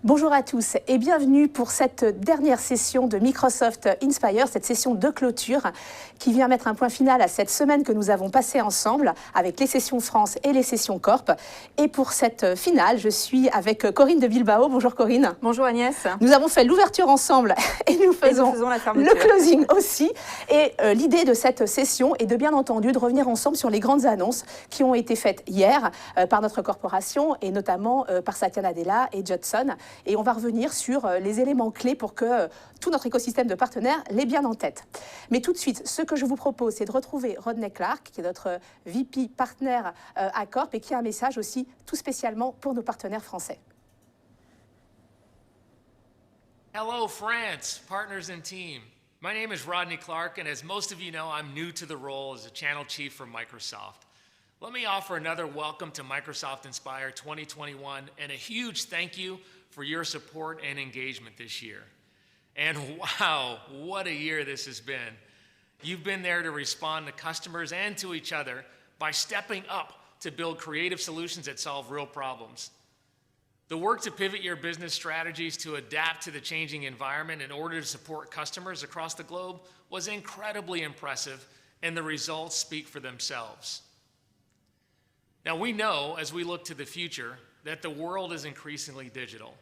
Bonjour à tous et bienvenue pour cette dernière session de Microsoft Inspire, cette session de clôture qui vient mettre un point final à cette semaine que nous avons passée ensemble avec les sessions France et les sessions Corp. Et pour cette finale, je suis avec Corinne de Bilbao. Bonjour Corinne. Bonjour Agnès. Nous avons fait l'ouverture ensemble et nous faisons le closing aussi. Et l'idée de cette session est de bien entendu de revenir ensemble sur les grandes annonces qui ont été faites hier par notre corporation et notamment par Satya Nadella et Judson. Et on va revenir sur les éléments clés pour que tout notre écosystème de partenaires l'ait bien en tête. Mais tout de suite, ce que je vous propose, c'est de retrouver Rodney Clark, qui est notre VP partenaire à Corp et qui a un message aussi tout spécialement pour nos partenaires français. Hello, France, partners and team. My name is Rodney Clark, and as most of you know, I'm new to the role as a channel chief for Microsoft. Let me offer another welcome to Microsoft Inspire 2021 and a huge thank you for your support and engagement this year. And wow, what a year this has been. You've been there to respond to customers and to each other by stepping up to build creative solutions that solve real problems. The work to pivot your business strategies to adapt to the changing environment in order to support customers across the globe was incredibly impressive, and the results speak for themselves. Now, we know as we look to the future that the world is increasingly digital,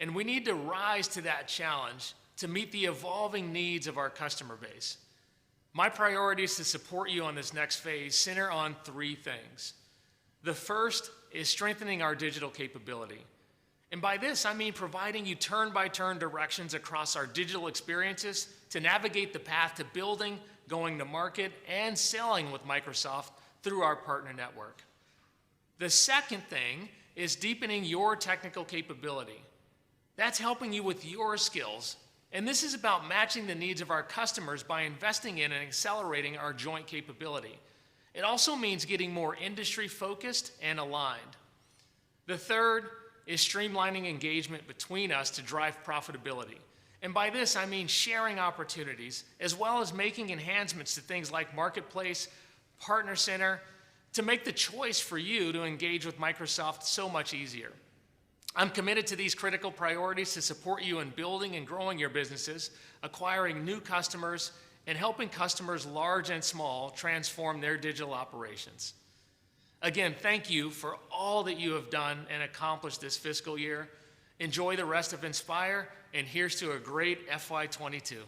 and we need to rise to that challenge to meet the evolving needs of our customer base. My priorities to support you on this next phase center on three things. The first is strengthening our digital capability. And by this, I mean providing you turn-by-turn directions across our digital experiences to navigate the path to building, going to market, and selling with Microsoft through our partner network. The second thing is deepening your technical capability. That's helping you with your skills. And this is about matching the needs of our customers by investing in and accelerating our joint capability. It also means getting more industry-focused and aligned. The third is streamlining engagement between us to drive profitability. And by this, I mean sharing opportunities, as well as making enhancements to things like Marketplace, Partner Center, to make the choice for you to engage with Microsoft so much easier. I'm committed to these critical priorities to support you in building and growing your businesses, acquiring new customers, and helping customers large and small transform their digital operations. Again, thank you for all that you have done and accomplished this fiscal year. Enjoy the rest of Inspire, and here's to a great FY22.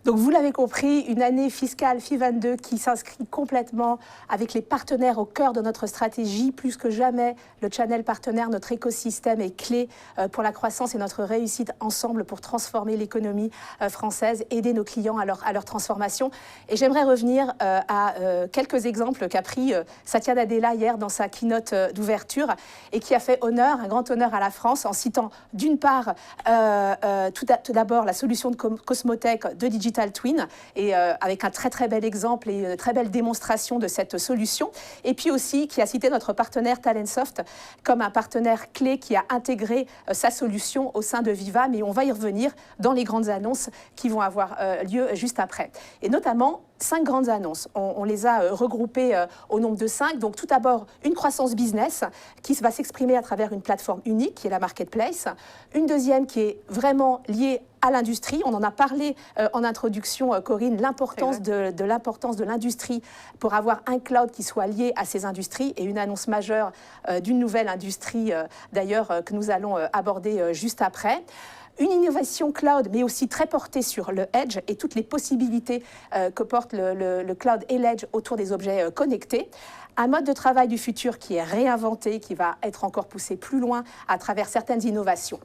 Donc vous l'avez compris, une année fiscale FY22 qui s'inscrit complètement avec les partenaires au cœur de notre stratégie. Plus que jamais, le channel partenaire, notre écosystème est clé pour la croissance et notre réussite ensemble pour transformer l'économie française, aider nos clients à leur transformation. Et j'aimerais revenir à quelques exemples qu'a pris Satya Nadella hier dans sa keynote d'ouverture et qui a fait honneur, un grand honneur à la France en citant d'une part tout d'abord la solution de Cosmotech de Digital Twin, et avec un très bel exemple et une très belle démonstration de cette solution. Et puis aussi qui a cité notre partenaire Talentsoft comme un partenaire clé qui a intégré sa solution au sein de Viva, mais on va y revenir dans les grandes annonces qui vont avoir lieu juste après. Et notamment 5 grandes annonces. On les a regroupées au nombre de 5. Donc tout d'abord, une croissance business qui va s'exprimer à travers une plateforme unique qui est la Marketplace. Une deuxième qui est vraiment liée à l'industrie. On en a parlé en introduction, Corinne, l'importance de l'industrie pour avoir un cloud qui soit lié à ces industries, et une annonce majeure d'une nouvelle industrie d'ailleurs que nous allons aborder juste après. Une innovation cloud, mais aussi très portée sur le edge et toutes les possibilités que porte le cloud et l'edge autour des objets connectés. Un mode de travail du futur qui est réinventé, qui va être encore poussé plus loin à travers certaines innovations.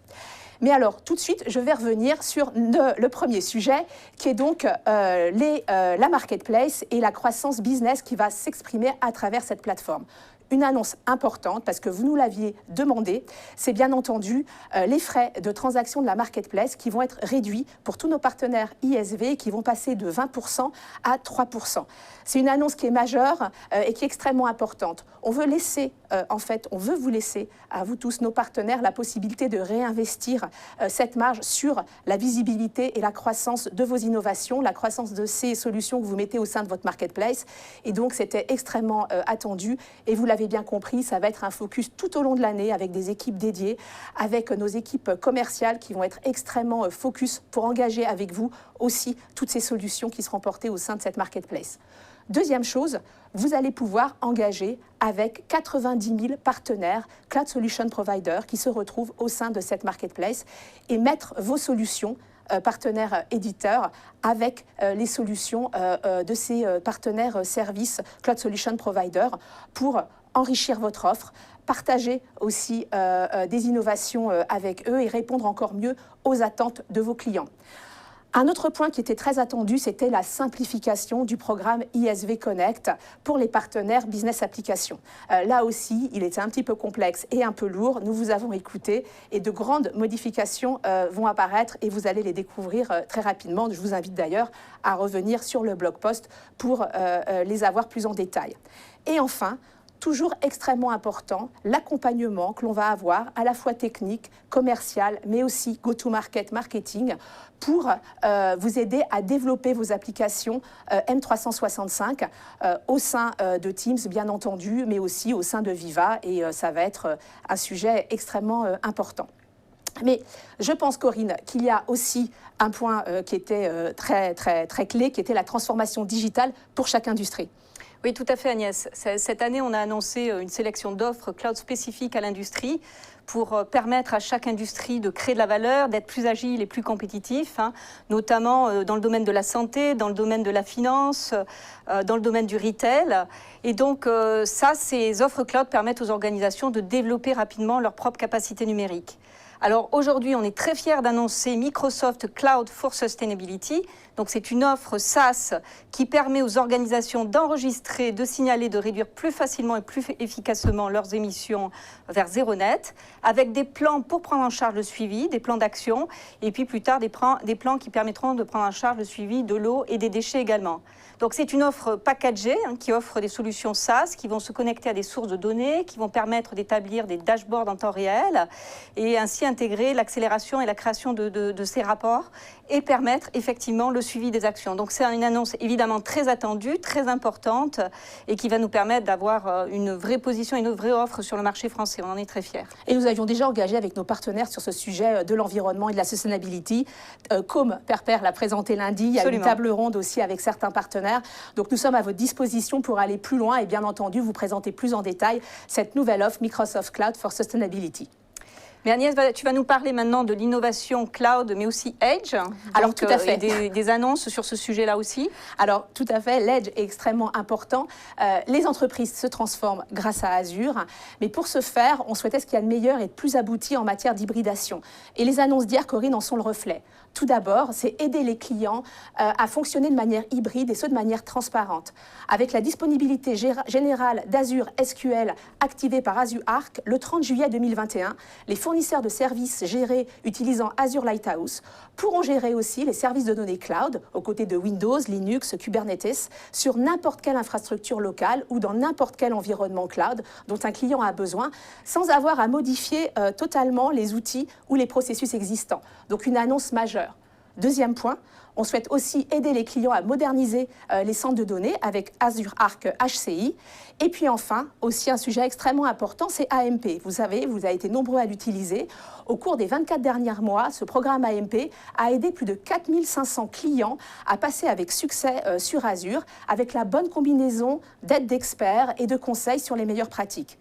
Mais alors, tout de suite, je vais revenir sur le premier sujet, qui est donc la Marketplace et la croissance business qui va s'exprimer à travers cette plateforme. Une annonce importante, parce que vous nous l'aviez demandé, c'est bien entendu les frais de transaction de la Marketplace qui vont être réduits pour tous nos partenaires ISV, qui vont passer de 20% à 3%. C'est une annonce qui est majeure et qui est extrêmement importante. On veut laisser, on veut vous laisser, à vous tous, nos partenaires, la possibilité de réinvestir cette marge sur la visibilité et la croissance de vos innovations, la croissance de ces solutions que vous mettez au sein de votre Marketplace. Et donc, c'était extrêmement attendu, et vous l'avez l'avez bien compris, ça va être un focus tout au long de l'année avec des équipes dédiées, avec nos équipes commerciales qui vont être extrêmement focus pour engager avec vous aussi toutes ces solutions qui seront portées au sein de cette marketplace. Deuxième chose, vous allez pouvoir engager avec 90 000 partenaires Cloud Solution Providers qui se retrouvent au sein de cette marketplace et mettre vos solutions partenaires éditeurs avec les solutions de ces partenaires services Cloud Solution Provider pour enrichir votre offre, partager aussi des innovations avec eux et répondre encore mieux aux attentes de vos clients. Un autre point qui était très attendu, c'était la simplification du programme ISV Connect pour les partenaires Business Applications. Là aussi, il était un petit peu complexe et un peu lourd. Nous vous avons écouté et de grandes modifications vont apparaître et vous allez les découvrir très rapidement. Je vous invite d'ailleurs à revenir sur le blog post pour les avoir plus en détail. Et enfin, toujours extrêmement important, l'accompagnement que l'on va avoir à la fois technique, commercial, mais aussi go-to-market, marketing, pour vous aider à développer vos applications M365 au sein de Teams, bien entendu, mais aussi au sein de Viva, et ça va être un sujet extrêmement important. Mais je pense, Corinne, qu'il y a aussi un point qui était très clé, qui était la transformation digitale pour chaque industrie. Oui, tout à fait, Agnès. Cette année, on a annoncé une sélection d'offres cloud spécifiques à l'industrie pour permettre à chaque industrie de créer de la valeur, d'être plus agile et plus compétitif, notamment dans le domaine de la santé, dans le domaine de la finance, dans le domaine du retail. Et donc, ces offres cloud permettent aux organisations de développer rapidement leurs propres capacités numériques. Alors aujourd'hui, on est très fiers d'annoncer Microsoft Cloud for Sustainability. Donc c'est une offre SaaS qui permet aux organisations d'enregistrer, de signaler, de réduire plus facilement et plus efficacement leurs émissions vers zéro net, avec des plans pour prendre en charge le suivi, des plans d'action, et puis plus tard des plans qui permettront de prendre en charge le suivi de l'eau et des déchets également. Donc c'est une offre packagée qui offre des solutions SaaS qui vont se connecter à des sources de données, qui vont permettre d'établir des dashboards en temps réel et ainsi intégrer l'accélération et la création de ces rapports et permettre effectivement le suivi des actions. Donc c'est une annonce évidemment très attendue, très importante et qui va nous permettre d'avoir une vraie position, une vraie offre sur le marché français. On en est très fiers. Et nous avions déjà engagé avec nos partenaires sur ce sujet de l'environnement et de la sustainability. Comme Perper l'a présenté lundi, il y a une table ronde aussi avec certains partenaires. Donc nous sommes à votre disposition pour aller plus loin et bien entendu vous présenter plus en détail cette nouvelle offre Microsoft Cloud for Sustainability. Mais Agnès, tu vas nous parler maintenant de l'innovation cloud, mais aussi Edge. Alors tout à fait. Et des annonces sur ce sujet-là aussi. Alors tout à fait, l'Edge est extrêmement important. Les entreprises se transforment grâce à Azure, mais pour ce faire, on souhaitait ce qu'il y a de meilleur et de plus abouti en matière d'hybridation. Et les annonces d'hier, Corinne, en sont le reflet. Tout d'abord, c'est aider les clients à fonctionner de manière hybride et ce de manière transparente. Avec la disponibilité générale d'Azure SQL activée par Azure Arc le 30 juillet 2021, les fournisseurs de services gérés utilisant Azure Lighthouse pourront gérer aussi les services de données cloud aux côtés de Windows, Linux, Kubernetes sur n'importe quelle infrastructure locale ou dans n'importe quel environnement cloud dont un client a besoin sans avoir à modifier totalement les outils ou les processus existants. Donc une annonce majeure. Deuxième point, on souhaite aussi aider les clients à moderniser les centres de données avec Azure Arc HCI. Et puis enfin, aussi un sujet extrêmement important, c'est AMP. Vous savez, vous avez été nombreux à l'utiliser. Au cours des 24 derniers mois, ce programme AMP a aidé plus de 4500 clients à passer avec succès sur Azure, avec la bonne combinaison d'aide d'experts et de conseils sur les meilleures pratiques.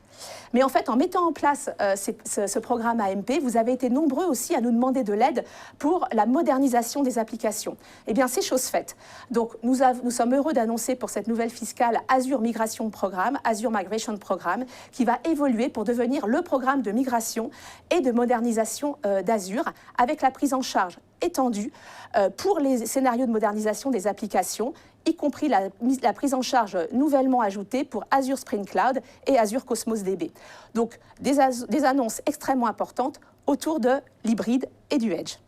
Mais en fait, en mettant en place ce programme AMP, vous avez été nombreux aussi à nous demander de l'aide pour la modernisation des applications. Eh bien, c'est chose faite. Donc, nous sommes heureux d'annoncer pour cette nouvelle fiscale Azure Migration Programme, Azure Migration Programme, qui va évoluer pour devenir le programme de migration et de modernisation d'Azure, avec la prise en charge étendue pour les scénarios de modernisation des applications, y compris la prise en charge nouvellement ajoutée pour Azure Spring Cloud et Azure Cosmos DB. Donc, des annonces extrêmement importantes autour de l'hybride et du Edge.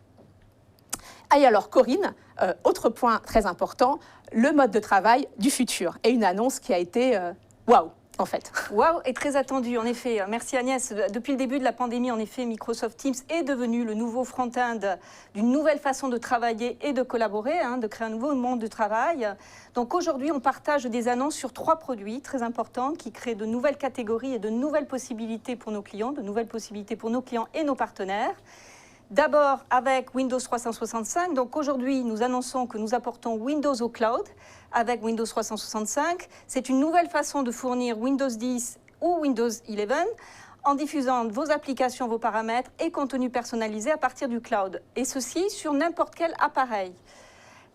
Et alors, Corinne, autre point très important, le mode de travail du futur. Et une annonce qui a été waouh! en fait. Waouh, et très attendu, en effet. Merci Agnès. Depuis le début de la pandémie, en effet, Microsoft Teams est devenu le nouveau front-end d'une nouvelle façon de travailler et de collaborer, de créer un nouveau monde de travail. Donc aujourd'hui, on partage des annonces sur 3 produits très importants qui créent de nouvelles catégories et de nouvelles possibilités pour nos clients, de nouvelles possibilités pour nos clients et nos partenaires. D'abord avec Windows 365. Donc aujourd'hui, nous annonçons que nous apportons Windows au cloud avec Windows 365. C'est une nouvelle façon de fournir Windows 10 ou Windows 11 en diffusant vos applications, vos paramètres et contenus personnalisés à partir du cloud. Et ceci sur n'importe quel appareil.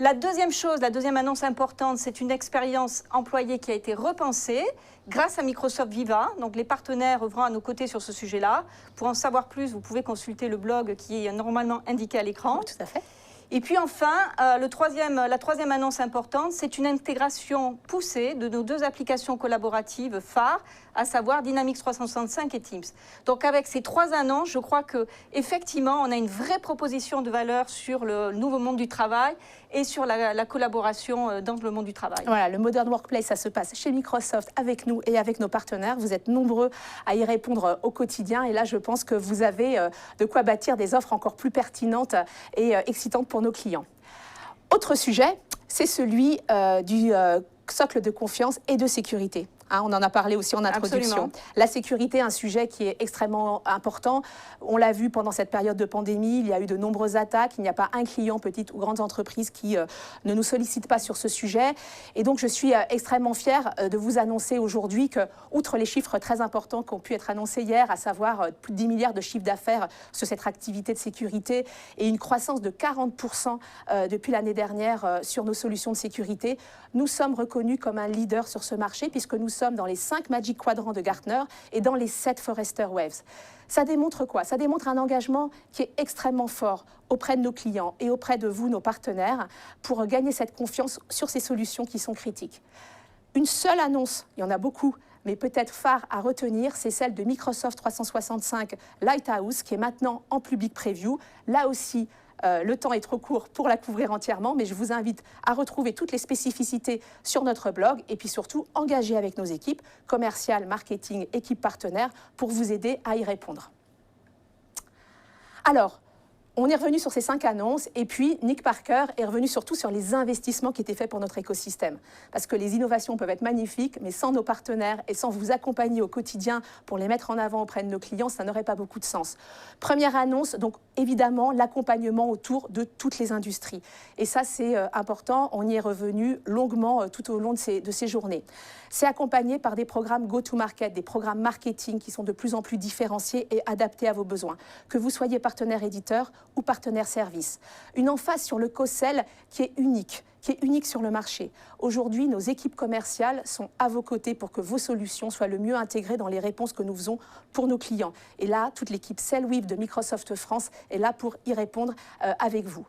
La deuxième chose, la deuxième annonce importante, c'est une expérience employée qui a été repensée grâce à Microsoft Viva. Donc les partenaires œuvrant à nos côtés sur ce sujet-là. Pour en savoir plus, vous pouvez consulter le blog qui est normalement indiqué à l'écran. Tout à fait. Et puis enfin, la troisième annonce importante, c'est une intégration poussée de nos 2 applications collaboratives phares, à savoir Dynamics 365 et Teams. Donc avec ces 3 annonces, je crois qu'effectivement, on a une vraie proposition de valeur sur le nouveau monde du travail et sur la collaboration dans le monde du travail. Voilà, le Modern Workplace, ça se passe chez Microsoft, avec nous et avec nos partenaires. Vous êtes nombreux à y répondre au quotidien. Et là, je pense que vous avez de quoi bâtir des offres encore plus pertinentes et excitantes pour nos clients. Autre sujet, c'est celui du socle de confiance et de sécurité. On en a parlé aussi en introduction. Absolument. La sécurité, un sujet qui est extrêmement important. On l'a vu pendant cette période de pandémie, il y a eu de nombreuses attaques. Il n'y a pas un client, petite ou grande entreprise, qui ne nous sollicite pas sur ce sujet. Et donc, je suis extrêmement fière de vous annoncer aujourd'hui que, outre les chiffres très importants qui ont pu être annoncés hier, à savoir plus de 10 milliards de chiffre d'affaires sur cette activité de sécurité et une croissance de 40% depuis l'année dernière sur nos solutions de sécurité, nous sommes reconnus comme un leader sur ce marché puisque nous sommes dans les 5 Magic Quadrants de Gartner et dans les 7 Forrester Waves. Ça démontre quoi? Ça démontre un engagement qui est extrêmement fort auprès de nos clients et auprès de vous, nos partenaires, pour gagner cette confiance sur ces solutions qui sont critiques. Une seule annonce, il y en a beaucoup, mais peut-être phare à retenir, c'est celle de Microsoft 365 Lighthouse, qui est maintenant en public preview. Là aussi, le temps est trop court pour la couvrir entièrement, mais je vous invite à retrouver toutes les spécificités sur notre blog et puis surtout engager avec nos équipes commerciales, marketing, équipes partenaires pour vous aider à y répondre. Alors, on est revenu sur ces 5 annonces et puis Nick Parker est revenu surtout sur les investissements qui étaient faits pour notre écosystème. Parce que les innovations peuvent être magnifiques, mais sans nos partenaires et sans vous accompagner au quotidien pour les mettre en avant auprès de nos clients, ça n'aurait pas beaucoup de sens. Première annonce, donc évidemment l'accompagnement autour de toutes les industries. Et ça c'est important, on y est revenu longuement tout au long de ces journées. C'est accompagné par des programmes go-to-market, des programmes marketing qui sont de plus en plus différenciés et adaptés à vos besoins. Que vous soyez partenaire éditeur ou partenaire service. Une emphase sur le co-sell qui est unique sur le marché. Aujourd'hui, nos équipes commerciales sont à vos côtés pour que vos solutions soient le mieux intégrées dans les réponses que nous faisons pour nos clients. Et là, toute l'équipe SellWeave de Microsoft France est là pour y répondre avec vous.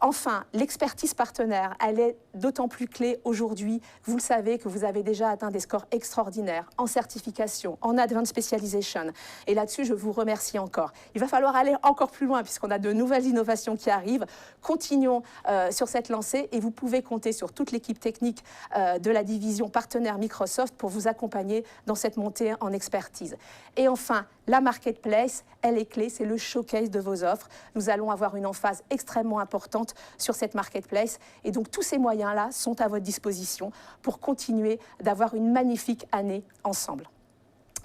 Enfin, l'expertise partenaire, elle est d'autant plus clé aujourd'hui. Vous le savez que vous avez déjà atteint des scores extraordinaires en certification, en Advanced Specialization. Et là-dessus, je vous remercie encore. Il va falloir aller encore plus loin puisqu'on a de nouvelles innovations qui arrivent. Continuons sur cette lancée et vous pouvez compter sur toute l'équipe technique de la division partenaire Microsoft pour vous accompagner dans cette montée en expertise. Et enfin, la marketplace, elle est clé, c'est le showcase de vos offres. Nous allons avoir une emphase extrêmement importante sur cette marketplace. Et donc, tous ces moyens-là sont à votre disposition pour continuer d'avoir une magnifique année ensemble.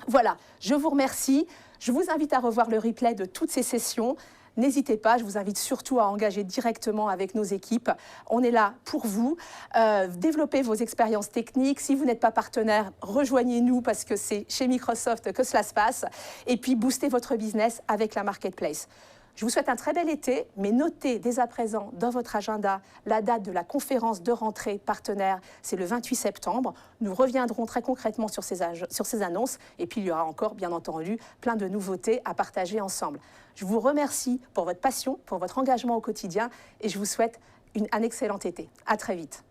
Voilà, je vous remercie. Je vous invite à revoir le replay de toutes ces sessions. N'hésitez pas, je vous invite surtout à engager directement avec nos équipes. On est là pour vous. Développez vos expériences techniques. Si vous n'êtes pas partenaire, rejoignez-nous parce que c'est chez Microsoft que cela se passe. Et puis, boostez votre business avec la marketplace. Je vous souhaite un très bel été, mais notez dès à présent dans votre agenda la date de la conférence de rentrée partenaire, c'est le 28 septembre. Nous reviendrons très concrètement sur ces annonces et puis il y aura encore, bien entendu, plein de nouveautés à partager ensemble. Je vous remercie pour votre passion, pour votre engagement au quotidien et je vous souhaite un excellent été. À très vite.